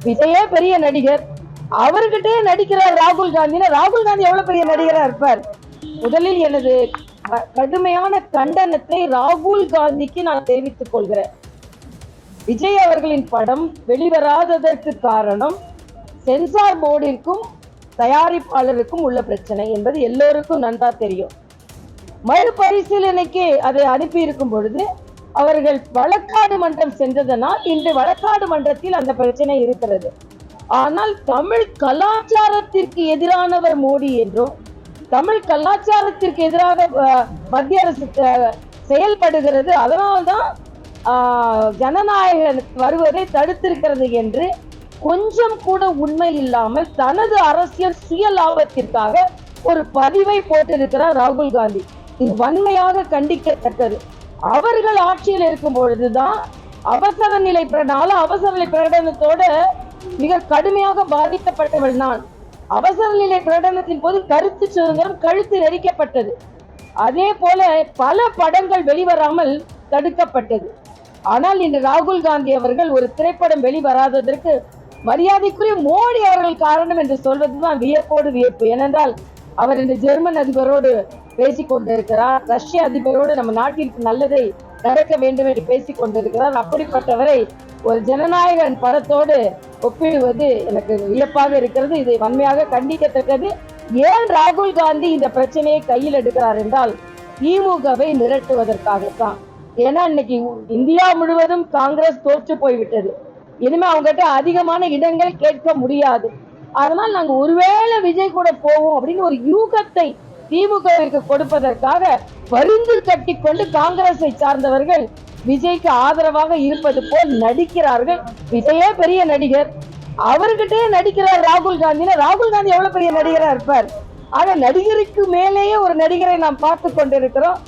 விஜயே பெரிய நடிகர், அவர்கிட்டே நடிக்கிறார் ராகுல் காந்தினா ராகுல் காந்தி எவ்வளவு பெரிய நடிகரா இருப்பார். முதலில் எனது கடுமையான கண்டனத்தை ராகுல் காந்திக்கு நான் தெரிவித்துக் கொள்கிறேன். விஜய் அவர்களின் படம் வெளிவராததற்கு காரணம் சென்சார் போர்டிற்கும் தயாரிப்பாளருக்கும் உள்ள பிரச்சனை என்பது எல்லோருக்கும் நன்றா தெரியும். மறுபரிசீலனைக்கு அதை அனுப்பி இருக்கும் பொழுது அவர்கள் வழக்காடு மன்றம் சென்றதனால் இன்று வழக்காடு மன்றத்தில் அந்த பிரச்சனை இருக்கிறது. ஆனால் தமிழ் கலாச்சாரத்திற்கு எதிரானவர் மோடி என்றும் தமிழ் கலாச்சாரத்திற்கு எதிராக மத்திய அரசு செயல்படுகிறது, அதனால்தான் ஜனநாயகம் வருவதை தடுத்திருக்கிறது என்று கொஞ்சம் கூட உண்மை இல்லாமல் தனது அரசியல் சுய லாபத்திற்காக ஒரு பதிவை போட்டிருக்கிறார் ராகுல் காந்தி. இது வன்மையாக கண்டிக்கத்தக்கது. அவர்கள் ஆட்சியில் இருக்கும் பொழுதுதான் அவசர நிலை பிரகடனத்தோட மிக கடுமையாக பாதிக்கப்பட்டவள் நான். அவசர நிலை பிரகடனத்தின் போது கருத்து சுதந்திரம் கழுத்து நெரிக்கப்பட்டது. அதே போல பல படங்கள் வெளிவராமல் தடுக்கப்பட்டது. ஆனால் இன்று ராகுல் காந்தி அவர்கள் ஒரு திரைப்படம் வெளிவராததற்கு மரியாதைக்குரிய மோடி அவர்கள் காரணம் என்று சொல்வதுதான் வியப்போடு வியப்பு. ஏனென்றால் அவர் இன்று ஜெர்மன் அதிபரோடு பேசிக் கொண்டிருக்கிறார், ரஷ்ய அதிபரோடு நம்ம நாட்டிற்கு நல்லதை நடக்க வேண்டும் என்று பேசிக் கொண்டிருக்கிறார். அப்படிப்பட்டவரை ஒரு ஜனநாயகன் படத்தோடு ஒப்பிடுவது எனக்கு வியப்பாக இருக்கிறது. இதை வன்மையாக கண்டிக்கத்தக்கது. ஏன் ராகுல் காந்தி இந்த பிரச்சனையை கையில் எடுக்கிறார் என்றால் திமுகவை மிரட்டுவதற்காகத்தான். ஏன்னா இன்னைக்கு இந்தியா முழுவதும் காங்கிரஸ் தோற்று போய்விட்டது. இனிமே அவங்ககிட்ட அதிகமான இடங்கள் கேட்க முடியாது. அதனால் நாங்க ஒருவேளை விஜய் கூட போவோம் அப்படின்னு ஒரு யூகத்தை திமுகவிற்கு கொடுப்பதற்காக பரிந்து கட்டிக்கொண்டு காங்கிரஸை சார்ந்தவர்கள் விஜய்க்கு ஆதரவாக இருப்பது போல் நடிக்கிறார்கள். விஜயே பெரிய நடிகர், அவர்கிட்டே நடிக்கிறார் ராகுல் காந்தினா ராகுல் காந்தி எவ்வளவு பெரிய நடிகரா இருப்பார். ஆக நடிகருக்கு மேலேயே ஒரு நடிகரை நாம் பார்த்து கொண்டிருக்கிறோம்.